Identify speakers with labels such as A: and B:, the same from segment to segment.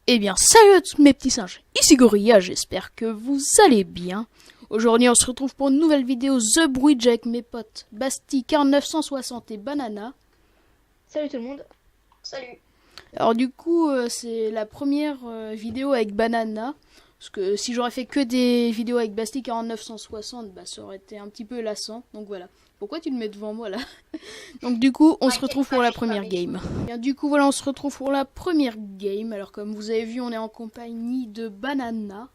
A: Eh bien, salut à tous mes petits singes, ici Gorilla, j'espère que vous allez bien. Aujourd'hui, on se retrouve pour une nouvelle vidéo The Bridge avec mes potes Basti, 960 et Banana.
B: Salut tout le monde.
C: Salut.
A: Alors du coup, c'est la première vidéo avec Banana. Parce que si j'aurais fait que des vidéos avec Basti 960, bah ça aurait été un petit peu lassant. Donc voilà. Pourquoi tu le mets devant moi là? Donc du coup, on se retrouve pour la première game. Bien, du coup, voilà, on se retrouve pour la première game. Alors comme vous avez vu, on est en compagnie de Banana.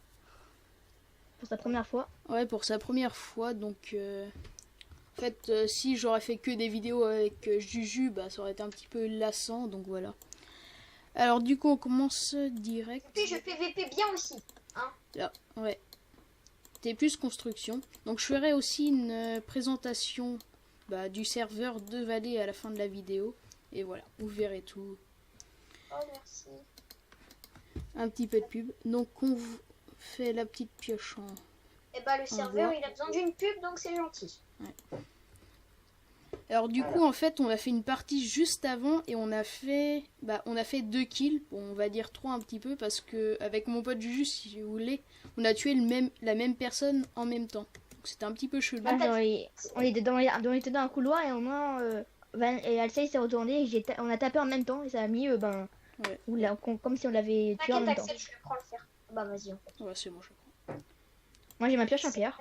B: Pour sa première fois.
A: Ouais, pour sa première fois. Donc en fait, si j'aurais fait que des vidéos avec Juju, bah ça aurait été un petit peu lassant. Donc voilà. Alors du coup, on commence direct.
C: Puis je fais VP bien aussi. Hein.
A: Là, ouais. T'es plus construction. Donc je ferai aussi une présentation du serveur de Vallée à la fin de la vidéo. Et voilà, vous verrez tout.
C: Oh merci.
A: Un petit peu de pub. Donc on fait la petite pioche en...
C: Et bah le serveur il a besoin d'une pub donc c'est gentil.
A: Ouais. Alors du coup en fait on a fait une partie juste avant et on a fait 2 kills, bon, on va dire 3 un petit peu parce que avec mon pote Juju si vous voulez, on a tué la même personne en même temps. Donc c'était un petit peu chelou.
B: Ah, genre, on était dans un couloir et au moins et Alcei s'est retourné et on a tapé en même temps et ça a mis
A: ouais.
B: comme si on l'avait tué en même temps.
C: T'inquiète Axel, je le prends le fer. Bah vas-y en fait.
A: Ouais, c'est bon, je prends.
B: Moi j'ai ma pioche en pierre.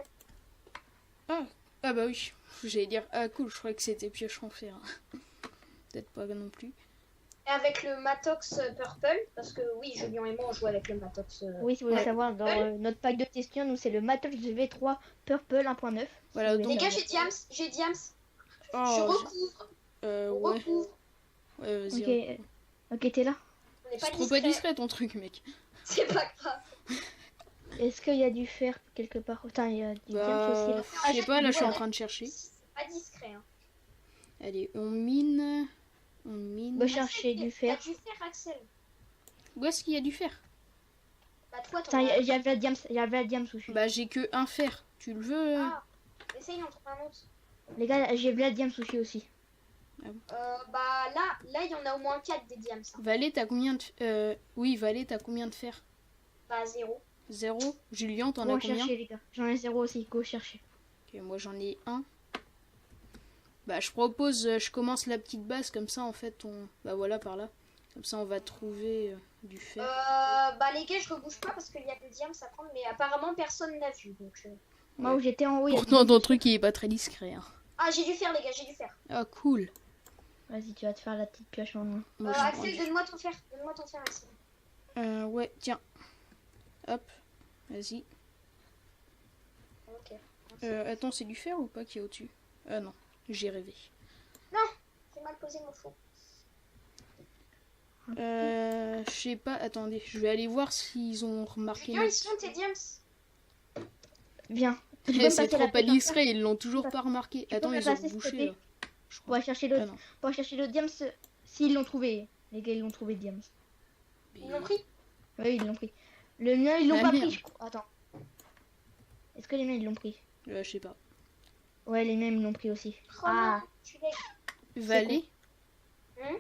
A: Ah bah oui, j'allais dire cool, je croyais que c'était pioche en fer. Peut-être pas non plus.
C: Et avec le Matox Purple, parce que oui, Julien et moi on joue avec le Matox.
B: Oui, si vous voulez savoir, dans notre pack de testion, nous c'est le Matox V3 Purple 1.9.
A: Voilà,
C: Les gars, j'ai Diams.
A: Oh,
C: je recouvre.
A: Ouais.
C: Recouvre.
A: Ouais, vas-y.
B: Ok, t'es là.
C: On n'est
A: C'est
C: pas
A: trop pas discret ton truc, mec.
C: C'est pas grave.
B: Est-ce qu'il y a du fer quelque part? Putain, il y a du diamant aussi là.
A: Je sais pas, là je suis en train de chercher.
C: C'est pas discret. Hein.
A: Allez, on mine.
B: Va chercher du fer.
C: Il y a du fer, Axel.
A: Où est-ce qu'il y a du fer?
C: Bah toi,
B: Putain, il y avait la diamant dessus.
A: Bah j'ai que un fer. Tu le veux?
C: Ah, essaye d'en trouver un autre.
B: Les gars, j'ai la diamant sushi aussi.
C: Bah là il y en a au moins 4 des diams. Hein.
A: Valet, t'as combien de... Oui, Valet, t'as combien de fer?
C: Bah 0.
A: 0. Julien, t'en
B: Go
A: as combien?
B: chercher les gars. J'en ai 0 aussi, go chercher.
A: Ok, moi j'en ai 1. Bah je propose, je commence la petite base, comme ça en fait on... Bah voilà, par là. Comme ça on va trouver du fer.
C: Bah les gars, je rebouge pas parce qu'il y a des diams à prendre, mais apparemment personne n'a vu. Donc,
B: Moi où j'étais en haut, il y a
A: Pourtant ton truc il est pas très discret. Hein.
C: Ah, j'ai du fer les gars, j'ai du fer.
A: Ah cool.
B: Vas-y, tu vas te faire la petite pioche en main.
A: Moi,
C: Axel, donne-moi ton fer. Donne-moi ton fer, Axel.
A: Ouais, tiens. Hop, vas-y.
C: Ok.
A: Attends, c'est du fer ou pas qui est au-dessus? Ah non, j'ai rêvé.
C: Non, j'ai mal posé mon faux.
A: Je sais pas, attendez, je vais aller voir s'ils ont remarqué.
C: Julien, ils sont tes diams.
B: Viens.
A: C'est trop pas discret, ils l'ont toujours pas remarqué. Attends, ils ont rebouché là.
B: On va chercher l'autre. On va chercher l'autre diams s'ils l'ont trouvé. Les gars, ils l'ont trouvé diams.
C: Ils l'ont pris?
B: Oui, ils l'ont pris. Le mien, ils l'ont pas
A: merde.
B: pris, je crois. Attends. Est-ce que les miens, ils l'ont pris?
A: Je sais pas.
B: Ouais, les miens, ils l'ont pris aussi.
C: Oh non, tu l'es.
A: Valet,
C: Hum?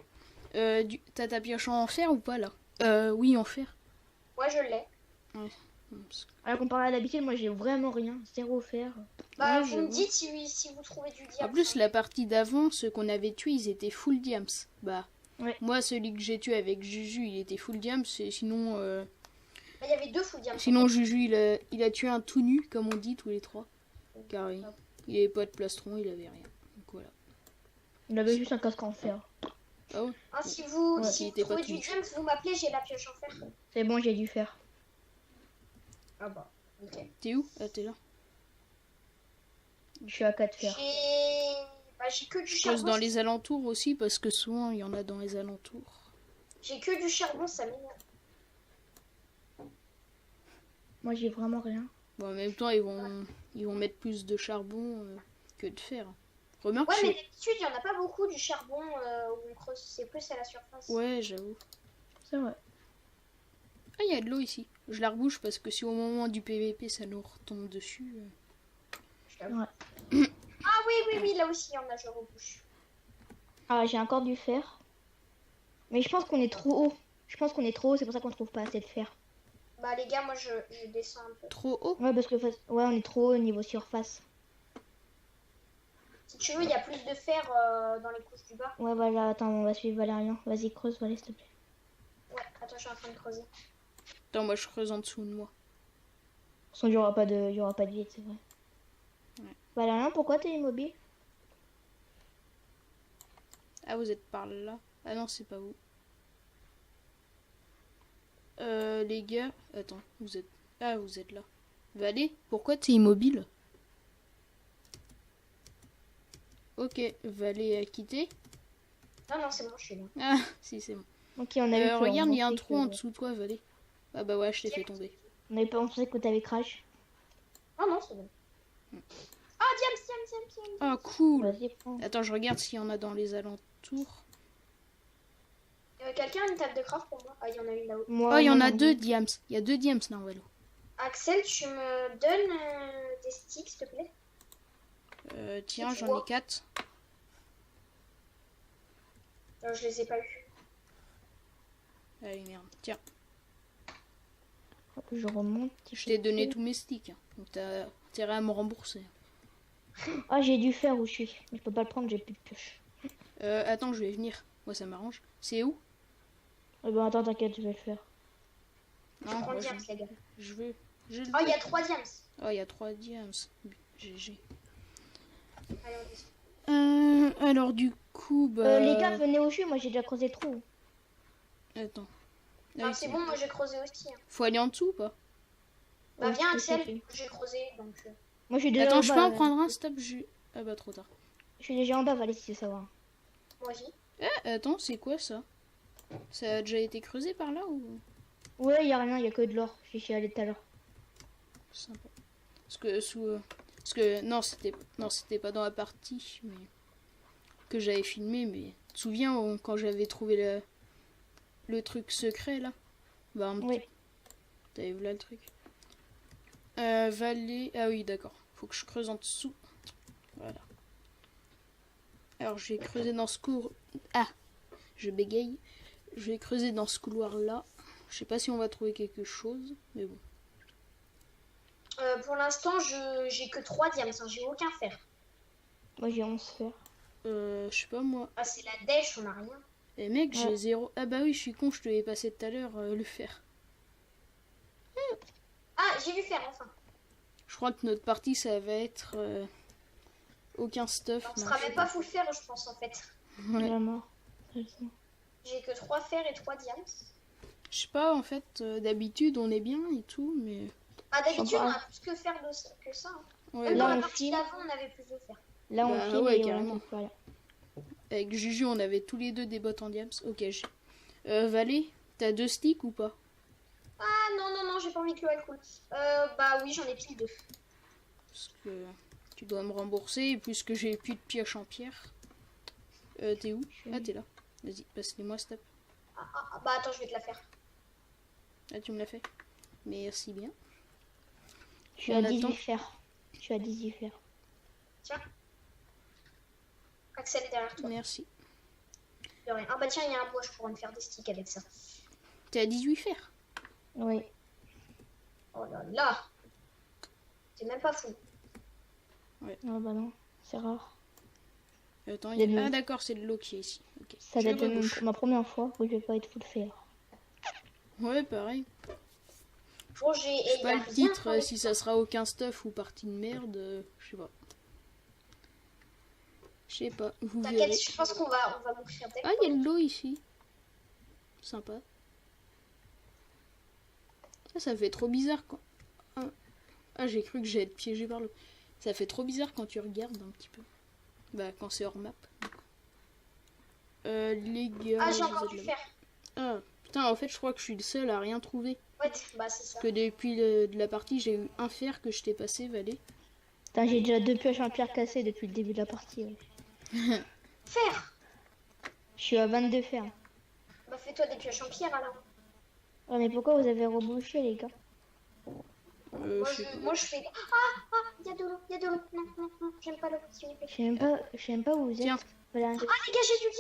A: t'as ta pioche en fer ou pas là? Oui, en fer.
C: Ouais, je l'ai.
A: Ouais.
B: Alors comparé à d'habitude, moi j'ai vraiment rien. 0 fer.
C: Bah,
A: Ouais,
C: vous me
A: j'avoue.
C: dites si vous trouvez du diams.
A: En plus, la partie d'avant, ceux qu'on avait tués, ils étaient full diams. Bah,
B: ouais.
A: Moi, celui que j'ai tué avec Juju, il était full diams. Et sinon,
C: Bah, il y avait 2 full diams.
A: sinon Juju, il a tué un tout nu, comme on dit, tous les 3. Car il avait pas de plastron, il avait rien. Donc voilà.
B: Il avait juste un casque en fer.
A: Ah ouais?
C: Ah, si vous,
B: Ouais,
C: si
A: il
C: vous
A: était pas
C: trouvez du
A: tout.
C: diams, vous m'appelez, j'ai la pioche en fer.
B: C'est bon, j'ai du fer.
C: Ah bah, ok.
A: T'es où? Ah, t'es là.
B: Je suis à 4 fer.
C: J'ai que du
A: Je pose
C: charbon.
A: dans les alentours aussi, parce que souvent, il y en a dans les alentours.
C: J'ai que du charbon, ça m'énerve.
B: Moi j'ai vraiment rien.
A: Bon, en même temps, ils vont mettre plus de charbon que de fer. Remarque,
C: Ouais, mais d'habitude, il y en a pas beaucoup du charbon où on creuse. C'est plus à la surface.
A: Ouais, j'avoue.
B: C'est vrai.
A: Ah, il y a de l'eau ici. Je la rebouche parce que si au moment du PVP, ça nous retombe dessus...
B: Ouais.
C: Ah oui, là aussi, il y en a, je rebouche.
B: Ah, j'ai encore du fer. Mais je pense qu'on est trop haut. Je pense qu'on est trop haut, c'est pour ça qu'on trouve pas assez de fer.
C: Bah les gars, moi je descends un peu.
A: Trop haut.
B: Ouais, parce que ouais, on est trop haut au niveau surface.
C: Si tu veux, il y a plus de fer dans les couches du bas.
B: Ouais, voilà, attends, on va suivre Valérian. Vas-y, creuse, Valé, s'il te plaît.
C: Ouais, attends, je suis en train de creuser.
A: Attends, moi je creuse en dessous de moi.
B: De toute façon, il y aura pas de vide, c'est vrai.
A: Ouais.
B: Valérian, pourquoi t'es immobile?
A: Ah, vous êtes par là. Ah non, c'est pas vous. Les gars, attends, vous êtes... Ah, vous êtes là. Valé, pourquoi t'es immobile? Ok, Valé a quitté.
C: Non, c'est bon, je suis là.
A: Ah, si, c'est bon.
B: Ok, on a eu peur,
A: Regarde,
B: on
A: il y a un
B: pensait
A: trou en dessous de toi, Valé. Ah bah ouais, je t'ai fait tomber.
B: On avait pas pensé que t'avais crash.
C: Oh non, c'est bon. Ah, diams.
A: Ah, cool.
B: Vas-y, prends.
A: Attends, je regarde s'il y en a dans les alentours.
C: Quelqu'un a une table de craft pour moi? Ah, il y en a une là-haut.
B: Moi,
A: Oh, il y en
B: moi,
A: a
B: j'en ai.
A: 2 diams. Il y a 2 diams dans Valo.
C: Axel, tu me donnes des sticks, s'il te plaît?
A: Tiens,
C: Tu
A: j'en
C: vois.
A: ai 4.
C: Non, je les ai pas eu.
A: Allez, merde. Tiens,
B: Je remonte.
A: je t'ai donné tous mes sticks. Hein. Donc t'as intérêt à me rembourser.
B: Ah, j'ai du fer où je suis. Mais je peux pas le prendre, j'ai plus de pioche.
A: Attends, je vais venir. Moi, ça m'arrange. C'est où?
B: Eh ben, attends, t'inquiète, je vais le faire.
C: Je
A: Non,
C: prends
A: moi,
C: diams, les gars.
A: je veux. Je le
C: Oh, il y
A: veux.
C: a 3 diams.
A: Oh, il y a 3 diams. GG.
C: Allez, on descend.
A: Alors, du coup, bah...
B: Les gars, venez au chute, moi j'ai déjà creusé le trou.
A: Attends.
C: Ah,
A: oui,
C: c'est bon, moi j'ai creusé aussi. Hein.
A: Faut aller en dessous ou pas?
C: Bah
B: Ouais,
C: viens,
B: je sais,
C: Axel,
B: je
C: j'ai creusé, donc...
B: Moi je suis déjà
A: Attends,
B: en
A: je
B: bas.
A: peux en prendre un, stop. Ah bah, trop tard.
B: Je suis déjà en bas, Valé, si tu veux savoir.
C: Moi aussi.
A: Attends, c'est quoi ça? Ça a déjà été creusé par là ou...
B: Ouais, y a rien, y a que de l'or. J'y suis allé tout à l'heure.
A: Sympa. Parce que sous... Parce que non, c'était pas dans la partie mais que j'avais filmé, mais tu te souviens quand j'avais trouvé le truc secret là? Bah,
B: Oui.
A: t'avais vu là le truc. Vallée... Ah oui, d'accord. Faut que je creuse en dessous. Voilà. Alors, je vais creuser dans ce cours... Ah! Je bégaye. Je vais creuser dans ce couloir-là. Je sais pas si on va trouver quelque chose, mais bon.
C: Pour l'instant, j'ai que 3 diams, hein, j'ai aucun fer.
B: Moi j'ai 11 fer.
A: Je sais pas moi.
C: Ah, c'est la dèche, on a rien.
A: Eh mec, j'ai
B: Ouais.
A: 0. Ah bah oui, je suis con, je te l'ai passé tout à l'heure, le fer.
C: Ah, j'ai du fer, enfin.
A: Je crois que notre partie, ça va être aucun stuff.
C: On
A: non,
C: sera
A: je sais
C: même pas full fer, je pense, en fait.
A: Ouais.
B: La mort.
C: J'ai que 3 fers et 3 diams.
A: Je sais pas, en fait, d'habitude, on est bien et tout, mais...
C: Ah, d'habitude,
B: Sympa.
C: on a plus que fer que ça. Hein.
A: Ouais,
C: Même
B: là,
C: dans
A: bah,
C: la
B: on
C: partie
B: file.
C: d'avant, on avait plus de fer.
B: Là on
A: Bah,
B: file
A: ouais,
B: et
A: carrément.
B: voilà.
A: avec Juju, on avait tous les deux des bottes en diams. Ok, Valé, t'as 2 sticks ou pas?
C: Ah, non, j'ai pas envie que l'eau elle coule. Bah oui, j'en ai pile 2.
A: Parce que tu dois me rembourser, puisque j'ai plus de pioche en pierre. T'es où? Ah, t'es là. Vas-y, passe-les-moi, stop.
C: Bah attends, je vais te la faire.
A: Ah, tu me l'as fait. Merci bien.
B: Je suis
A: On
B: à
A: attend.
B: 18 fer. Je suis à 18 fer.
C: Tiens. Axel est derrière toi.
A: Merci.
C: De rien. Ah bah tiens, il y a un bois, je pourrais me faire des sticks avec ça.
A: T'es à 18 fer.
B: Oui.
C: Oh là là. C'est même pas fou.
B: Non, bah non. C'est rare.
A: Attends,
B: Il y a de l'eau.
A: ah d'accord, c'est de l'eau qui est ici. Ok.
B: Ça
A: Je
B: date de
A: rebouche.
B: ma première fois où je vais pas être full fer.
A: Ouais, pareil.
C: Bon,
A: Je sais pas le titre, si ça sera aucun stuff ou partie de merde, je sais pas. Je sais pas, vous verrez.
C: T'inquiète, je pense qu'on va mourir dès.
A: Ah, il y a de l'eau ici. Sympa. Ça fait trop bizarre quand... Ah, j'ai cru que j'allais être piégé par l'eau. Ça fait trop bizarre quand tu regardes un petit peu. Bah, quand c'est hors map. Les gars...
C: Ah, j'ai
A: vous
C: encore
A: êtes
C: du
A: là.
C: fer.
A: Ah, putain, en fait, je crois que je suis le seul à rien trouver.
C: Ouais, bah c'est ça.
A: Parce que depuis de la partie, j'ai eu un fer que je t'ai passé, Valé.
B: Putain, j'ai déjà 2 pioches en pierre cassées depuis le début de la partie. Ouais.
C: Fer.
B: Je suis à 22 fer.
C: Bah fais-toi des pioches en pierre alors.
B: Oh, mais pourquoi vous avez rebouché, les gars?
C: Moi je fais. Ah, il y a de l'eau, il y a de l'eau. Non, j'aime pas l'eau, s'il vous plaît.
B: Je sais même pas où vous êtes.
A: Tiens.
B: Voilà.
C: Ah les gars, j'ai du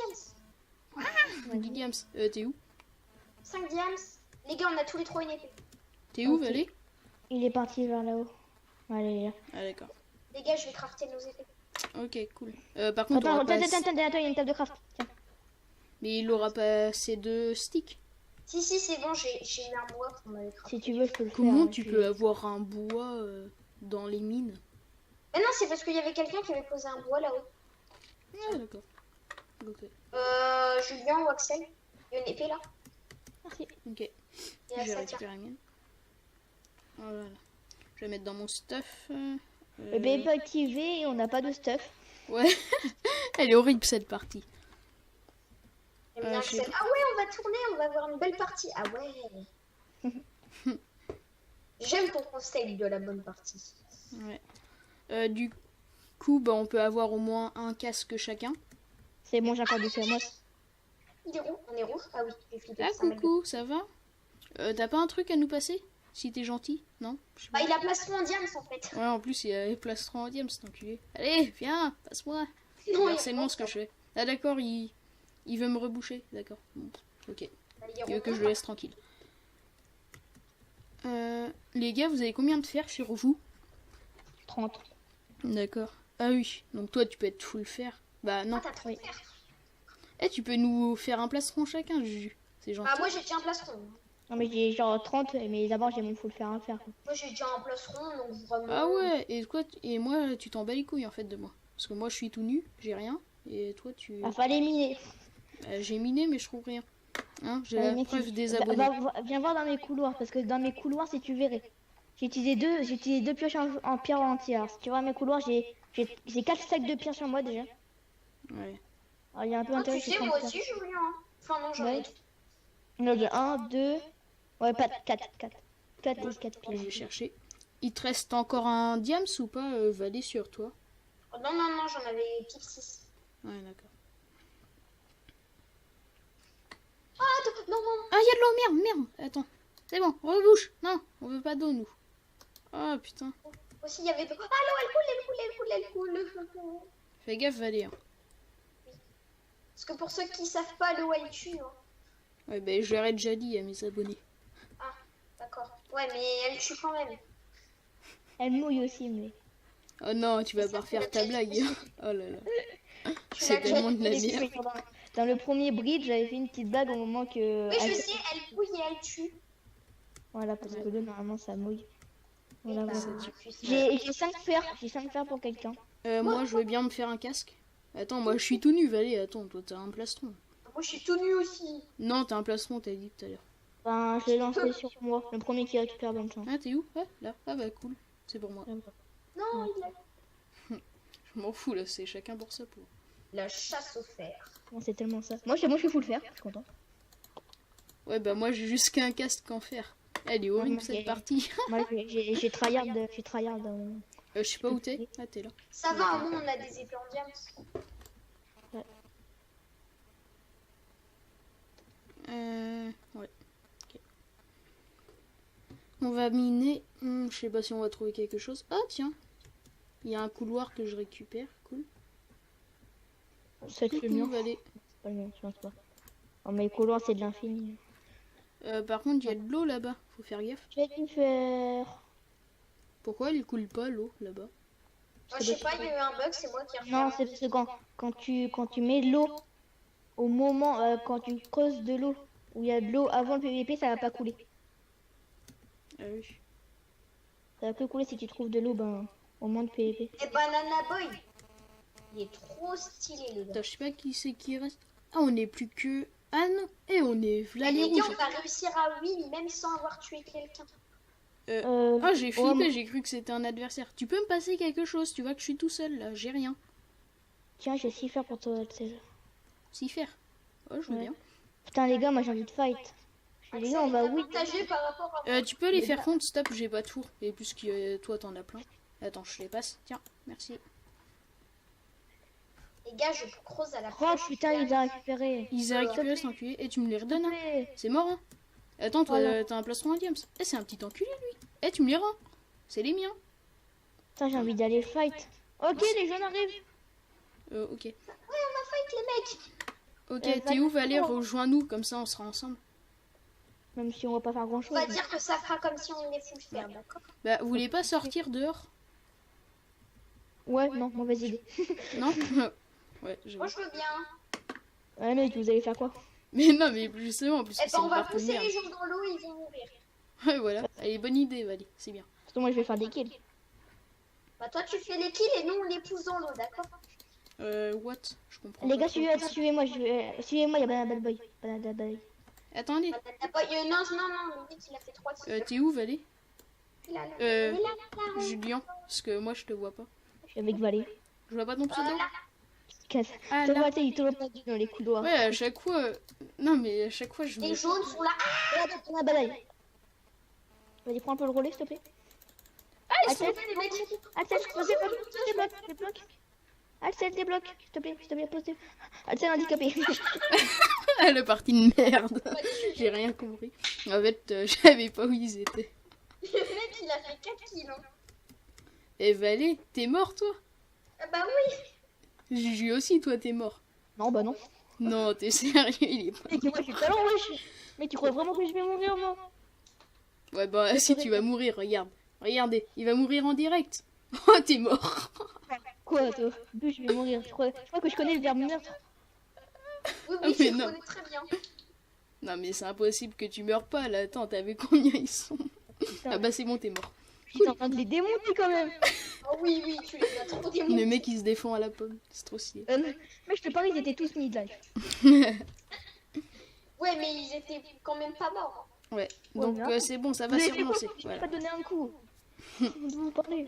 C: diams.
A: Diams, t'es où?
C: 5 diams. Les gars, on a tous les 3 une épée.
A: T'es où,
B: Ok.
A: Valé?
B: Il est parti vers là-haut. Allez, il est là.
A: Ah, d'accord.
C: Les gars, je vais crafter nos épées.
A: Ok, cool. Par contre,
B: Attends,
A: on aura pas...
B: attends, il y a une table de craft. Tiens.
A: Mais il aura pas assez de sticks.
C: Si, c'est bon, j'ai eu un bois pour m'aller crafter.
B: Si tu veux, je peux le faire.
A: Comment
B: hein,
A: tu
B: je-
A: peux avoir un bois dans les mines?
C: Mais non, c'est parce qu'il y avait quelqu'un qui avait posé un bois là-haut.
A: Ah, d'accord. Ok.
C: Julien ou Axel, il y a une épée là.
B: Merci.
A: Ok.
C: Et
A: J'ai
C: ça tient.
A: récupéré la mienne. Voilà. Je vais mettre dans mon stuff.
B: Le bébé pas activé et on n'a pas de stuff.
A: Ouais. Elle est horrible cette partie.
C: J'aime bien
A: j'ai-
C: Axel. Ah ouais, on va tourner, on va avoir une belle partie. Ah ouais. J'aime ton conseil de la bonne partie.
A: Ouais. Du coup, bah, on peut avoir au moins un casque chacun.
B: C'est bon, j'ai encore du moi.
C: Il est rouge, on est rouge. Ah oui, j'ai flippé.
A: Ah,
C: c'est un mec de-
A: coucou, ça va? T'as pas un truc à nous passer? Si t'es gentil? Non? Je sais pas.
C: Bah, il a plastron en diams en fait.
A: Ouais, en plus, il y a les plastrons en diams, cet enculé. Allez, viens, passe-moi.
C: Non, il
A: C'est bon ce que je fais. Ah, d'accord, il veut me reboucher. D'accord. Bon, ok. Il veut que je le laisse tranquille. Les gars, vous avez combien de fer sur vous?
B: 30.
A: D'accord. Ah oui, donc toi, tu peux être full fer. Bah non.
C: Ah, t'as trop de fer.
A: Eh, tu peux nous faire un plastron chacun, Juju. C'est gentil.
C: Bah, moi j'ai déjà un plastron.
B: Non, mais j'ai genre 30, mais d'abord j'ai mon full faire à faire.
C: Moi j'ai déjà un plastron, donc vraiment.
A: Ah ouais, et quoi et moi, tu t'en bats les couilles en fait de moi. Parce que moi, je suis tout nu, j'ai rien. Et toi, tu...
B: Ah, fallait miner.
A: J'ai miné, mais je trouve rien. Hein, j'ai
B: Allez,
A: la
B: mec,
A: preuve des
B: va-
A: abonnés.
B: viens voir dans mes couloirs, parce que dans mes couloirs, si tu verrais, j'ai utilisé deux pioches en pierre entière. Si tu vois mes couloirs, j'ai 4 sacs de pierre sur moi déjà.
A: Ouais.
B: Alors, il y a un peu
C: Ah,
B: d'intérêt.
C: tu sais, moi aussi Julien. Hein. Enfin, non, j'en ai.
B: Ouais. Non, j'ai 1, 2, ouais, pas 4 et 4
A: Je vais
B: pièces.
A: chercher. Il te reste encore un diams ou pas, Valé, sur toi?
C: Oh, non, j'en avais pile 6.
A: Ouais, d'accord.
C: Ah, attends, non.
A: Ah, il y a de l'eau, merde. Attends. C'est bon, rebouche. Non, on veut pas d'eau, nous. Oh, putain.
C: Aussi, il y avait. Ah, l'eau, elle coule.
A: Fais gaffe, Valé. Hein.
C: Parce que pour ceux qui savent pas, l'eau elle tue. Hein.
A: Ouais, ben, je l'aurais déjà dit à mes abonnés.
C: Ah, d'accord. Ouais, mais elle tue quand même.
B: Elle mouille aussi, mais.
A: Oh non, tu vas
C: Ça,
A: pas refaire
C: c'est
A: ta
C: la
A: blague.
C: petite-
A: Oh là là.
C: Tu
A: C'est
C: l'as déjà
A: tellement de la
C: dit,
A: merde.
B: Dans le premier bridge, j'avais fait une petite blague au moment que.
C: Oui, je sais, elle bouille et elle tue.
B: Voilà, parce que là, normalement, ça mouille. Voilà,
C: Bah,
B: voilà.
C: je sais.
B: J'ai 5 fers, pour quelqu'un.
A: Moi, je veux bien me faire un casque. Attends, moi, je suis tout nu, Valé. Attends, toi, t'as un plastron.
C: Moi, je suis tout nu aussi.
A: Non, t'as un plastron, t'as dit tout à l'heure.
B: Enfin, je l'ai lancé sur moi. Le premier qui récupère, bonne chance.
A: Ah, t'es où? Ah, là. Ah, bah, cool. C'est pour moi.
C: Non, il a
A: Je m'en fous, là. C'est chacun pour sa peau.
C: la chasse au fer.
B: Bon, c'est tellement ça. Moi, je suis full fer, je suis content.
A: Ouais, bah, moi, j'ai juste qu'un casque en fer. Elle est horrible,
B: Ok.
A: cette partie.
B: Moi, j'ai tryhard.
A: Je sais pas où t'es. Ah, t'es là.
C: Ça va, nous, on a des épées en diams.
A: Ouais. Ok. On va miner. Je sais pas si on va trouver quelque chose. Ah, tiens. Il y a un couloir que je récupère. Cool.
B: C'est le
A: Coucou,
B: mur.
A: Valé.
B: C'est pas le mur, je pense pas. Oh, mais les couloirs, c'est de l'infini.
A: Par contre, il y a de l'eau là-bas. Faut faire gaffe.
B: Je vais tout faire.
A: Pourquoi elle coule pas l'eau là-bas?
C: Moi, je sais pas, il y a eu un bug, c'est moi qui ai refait
B: Non,
C: un-
B: c'est parce que quand tu mets de l'eau, au moment, quand tu creuses de l'eau, où il y a de l'eau avant le PVP, ça va pas couler.
A: Ah oui.
B: Ça va que couler si tu trouves de l'eau au moment de PVP.
C: Et Banana Boy, il est trop stylé, le gars.
A: Attends, je sais pas qui c'est qui reste. Ah, on est plus que... Ah non. Et on est là
C: Et
A: les
C: les gars,
A: rouges.
C: on va réussir à win même sans avoir tué quelqu'un.
A: Ah, j'ai
B: ouais,
A: flippé,
B: mais-
A: j'ai cru que c'était un adversaire. Tu peux me passer quelque chose? Tu vois que je suis tout seul là, j'ai rien.
B: Tiens, j'ai 6 faire pour toi, Axel.
A: Si faire. Oh, je veux
B: Ouais.
A: bien.
B: Putain, les gars, moi j'ai envie de fight. Les gars, on va oui.
C: Partagé par rapport à.
A: Tu peux les faire contre, stop, j'ai pas de four. Et puisque toi t'en as plein. Attends, je les passe. Tiens, merci.
C: Les gars, je creuse à la
B: Oh putain, il a récupéré.
A: Ils ont récupéré cet enculé et tu me les redonnes. Hein.
B: Ouais.
A: C'est mort, hein. Attends, toi,
B: Voilà.
A: t'as un plastron à diams. Eh, c'est un petit enculé, lui. Eh, tu me les rends. C'est les miens.
B: Putain, j'ai envie d'aller fight. Ok, les jeunes arrivent.
A: Ok.
C: Ouais, on va fight, les mecs.
A: Ok, t'es où, Valé?
B: Exactement.
A: Rejoins-nous, comme ça on sera ensemble.
B: Même si on va pas faire grand
C: On
B: chose.
C: va dire que ça fera comme si on les full faire, d'accord?
A: Bah, vous voulez pas sortir dehors?
B: Ouais, non, mauvaise idée.
A: Non? Ouais, je
C: Moi,
A: vois.
C: je veux bien.
B: Ouais, mais vous allez faire quoi?
A: Mais non, mais justement, puisque
C: Eh
A: c'est
C: ben, on
A: une
C: va
A: partie de
C: pousser
A: merde.
C: les gens dans l'eau et ils vont mourir.
A: Ouais, voilà. Allez, bonne idée, Valérie, c'est bien.
B: Parce que moi, je vais faire des kills.
C: Bah, toi, tu fais les kills et nous, on les pousse dans l'eau, d'accord?
A: What? Je comprends
B: Les
A: pas
B: gars,
A: trop.
B: suivez-moi. Suivez-moi, il y a Banana Bad Boy. Banana Bad Boy.
A: Attendez,
C: Non, non, non, le mec, il a fait 3 kills.
A: t'es où, Valérie?
C: Là, là.
A: euh,
C: Il est là, là.
A: Julien, parce que moi, je te vois pas.
B: Je suis avec Valé.
A: Je vois pas ton pseudo?
C: Là.
B: Casse.
A: Ah,
B: Tu
A: là.
B: vois, il tourne perdu dans les couloirs.
A: Ouais, à chaque fois... Non, mais à chaque fois, je
C: Les
A: me...
C: jaunes sont là.
B: Regarde, Banana Bad Boy. Vas-y, prends un peu le relais, s'il te plaît. Axel,
C: Les mecs.
B: Axel, débloque. Axel, débloque. S'il te plaît, pose. Axel, handicapé.
A: Le parti de merde. J'ai rien compris. En fait, je savais pas où ils étaient.
C: Le mec, il a fait 4 kills. Hein.
A: Et Valé, t'es mort, toi?
C: Ah bah oui.
A: Juju aussi, toi, t'es mort.
B: Non, bah non.
A: Non, t'es sérieux, il est pas...
B: Mec, moi, je suis talent, wesh. Mais tu crois vraiment que je vais mourir, moi?
A: Ouais, bah, si tu vas mourir, regarde. Regardez, il va mourir en direct. Oh, t'es mort.
B: Quoi, toi? D'où je vais mourir? Je crois que je connais le verbe meurtre.
C: Oui,
A: Ah,
C: oui,
A: mais
C: je
A: non.
C: connais très bien.
A: Non, mais c'est impossible que tu meurs pas, là. Attends, t'avais combien ils sont?
B: Putain,
A: Ah bah, c'est bon, t'es mort.
B: j'étais en train de les démonter quand même.
C: Oh oui, oui, tu les as trop
A: Le
C: démontés.
A: mec, il se défend à la pomme. C'est trop stylé.
B: Mais je te parie, ils étaient tous mid-life.
C: Ouais, mais ils étaient quand même pas morts. Hein.
A: Ouais, donc
B: bien.
A: c'est bon, ça
B: Vous
A: va
B: avez
A: se
B: fait quoi?
A: relancer.
B: Je vais
A: Voilà.
B: pas donner un coup. De vous parler.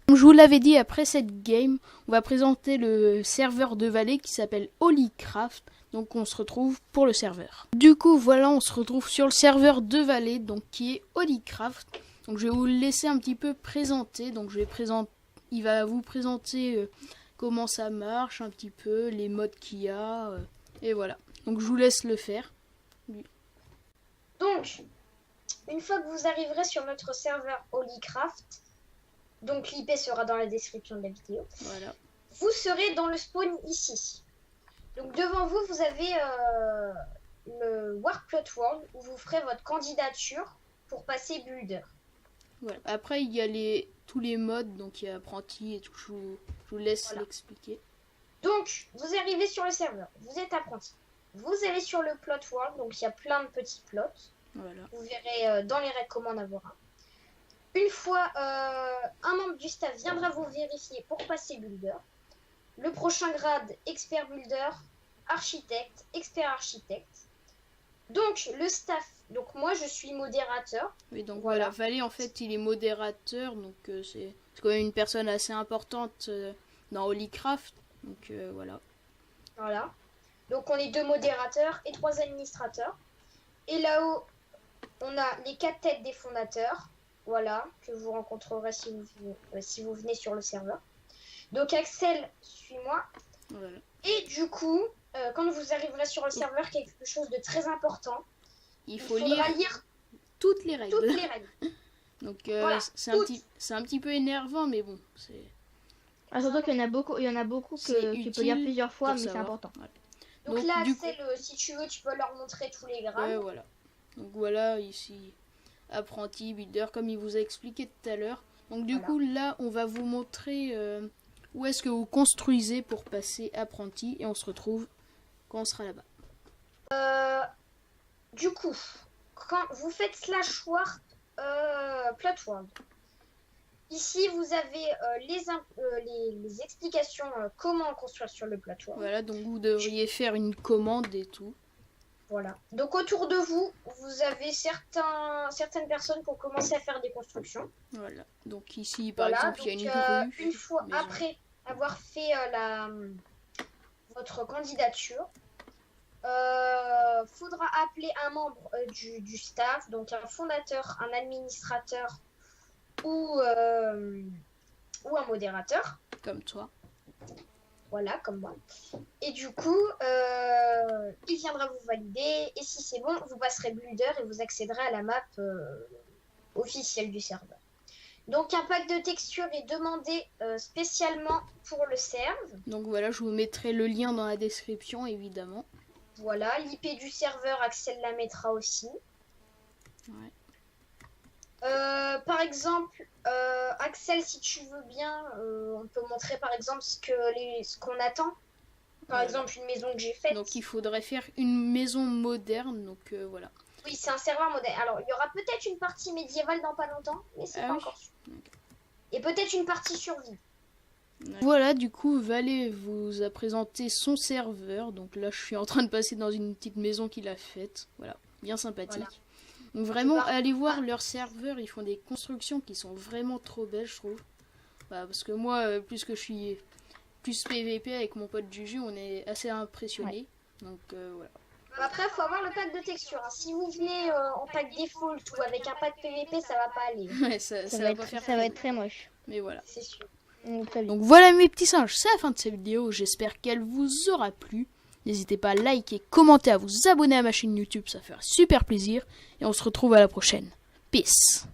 A: Comme je vous l'avais dit, après cette game, on va présenter le serveur de Valais qui s'appelle Holycraft. Donc on se retrouve pour le serveur. Du coup, voilà, on se retrouve sur le serveur de Valais, donc qui est Holycraft. Donc je vais vous le laisser un petit peu présenter. Donc il va vous présenter comment ça marche un petit peu, les modes qu'il y a, et voilà. Donc je vous laisse le faire.
C: Donc, une fois que vous arriverez sur notre serveur Holycraft, donc l'IP sera dans la description de la vidéo,
A: Voilà.
C: vous serez dans le spawn ici. Donc devant vous, vous avez le Warp Plot World où vous ferez votre candidature pour passer Builder.
A: Voilà. Après, il y a tous les modes, donc il y a apprenti et tout. Je vous laisse
C: Voilà.
A: l'expliquer.
C: Donc, vous arrivez sur le serveur, vous êtes apprenti. Vous allez sur le Plot World, donc il y a plein de petits plots.
A: Voilà.
C: Vous verrez dans les règles comment en avoir un. Une fois, un membre du staff viendra vous vérifier pour passer Builder. Le prochain grade, Expert Builder, Architecte, Expert Architecte. Donc, le staff, donc moi je suis modérateur.
A: Oui, donc
C: Voilà.
A: voilà. Valé, en fait, il est modérateur, donc c'est quand même une personne assez importante dans Holycraft. Donc voilà.
C: Voilà. Donc on est 2 modérateurs et 3 administrateurs. Et là-haut, on a les 4 têtes des fondateurs. Voilà, que vous rencontrerez si vous venez sur le serveur. Donc Axel, suis-moi.
A: Voilà.
C: Et du coup, quand vous arriverez sur le serveur, quelque chose de très important,
A: Il
C: il
A: faut
C: faudra
A: lire
C: lire
A: toutes les règles.
C: toutes les règles.
A: Donc
C: Voilà,
A: c'est
C: toutes.
A: un petit peu énervant, mais bon, c'est
B: Ah, surtout qu'il y en a beaucoup
A: C'est
B: que tu peux lire
A: utile
B: plusieurs fois,
A: pour
B: mais c'est
A: savoir.
B: important.
A: Voilà.
C: Donc là,
A: du
C: Axel, si tu veux, tu peux leur montrer tous les
A: Ouais,
C: grades.
A: voilà. Donc voilà, ici, apprenti, builder, comme il vous a expliqué tout à l'heure. Donc du
C: Voilà.
A: coup, là, on va vous montrer où est-ce que vous construisez pour passer apprenti. Et on se retrouve quand on sera là-bas.
C: Du coup, quand vous faites /warp Plot World, ici vous avez les explications comment construire sur le Plot World.
A: Voilà, donc vous devriez faire une commande et tout.
C: Voilà. Donc autour de vous, vous avez certaines personnes pour commencer à faire des constructions.
A: Voilà. Donc ici, par
C: Voilà.
A: exemple, il y a
C: Donc,
A: une grue.
C: une fois
A: maison.
C: après avoir fait votre candidature, faudra appeler un membre du staff, donc un fondateur, un administrateur ou un modérateur.
A: Comme toi.
C: Voilà, comme moi. Et du coup, il viendra vous valider. Et si c'est bon, vous passerez Builder et vous accéderez à la map officielle du serveur. Donc, un pack de textures est demandé spécialement pour le serve.
A: Donc voilà, je vous mettrai le lien dans la description, évidemment.
C: Voilà, l'IP du serveur, Axel la mettra aussi.
A: Ouais.
C: Par exemple, Axel, si tu veux bien, on peut montrer par exemple ce qu'on attend. Par
A: Voilà.
C: exemple, une maison que j'ai faite.
A: Donc il faudrait faire une maison moderne, donc voilà.
C: Oui, c'est un serveur moderne. Alors, il y aura peut-être une partie médiévale dans pas longtemps, mais c'est
A: Ah
C: pas
A: oui.
C: encore sûr.
A: Ok.
C: Et peut-être une partie survie.
A: Voilà, du coup, Valé vous a présenté son serveur. Donc là, je suis en train de passer dans une petite maison qu'il a faite. Voilà, bien sympathique.
C: Voilà.
A: Donc vraiment,
C: C'est pas-
A: allez voir leur serveur. Ils font des constructions qui sont vraiment trop belles, je trouve. Bah, parce que moi, plus que je suis plus PVP avec mon pote Juju, on est assez impressionnés. Donc voilà.
C: Après, il faut avoir le pack de texture. Hein. Si vous venez en pack default ou avec un pack PVP, ça va pas aller.
A: Ouais, ça va pas faire
B: ça va être très moche.
A: Mais voilà.
C: C'est sûr.
B: Très bien.
A: Donc voilà mes petits singes, c'est la fin de cette vidéo, j'espère qu'elle vous aura plu. N'hésitez pas à liker, commenter, à vous abonner à ma chaîne YouTube, ça ferait super plaisir. Et on se retrouve à la prochaine. Peace.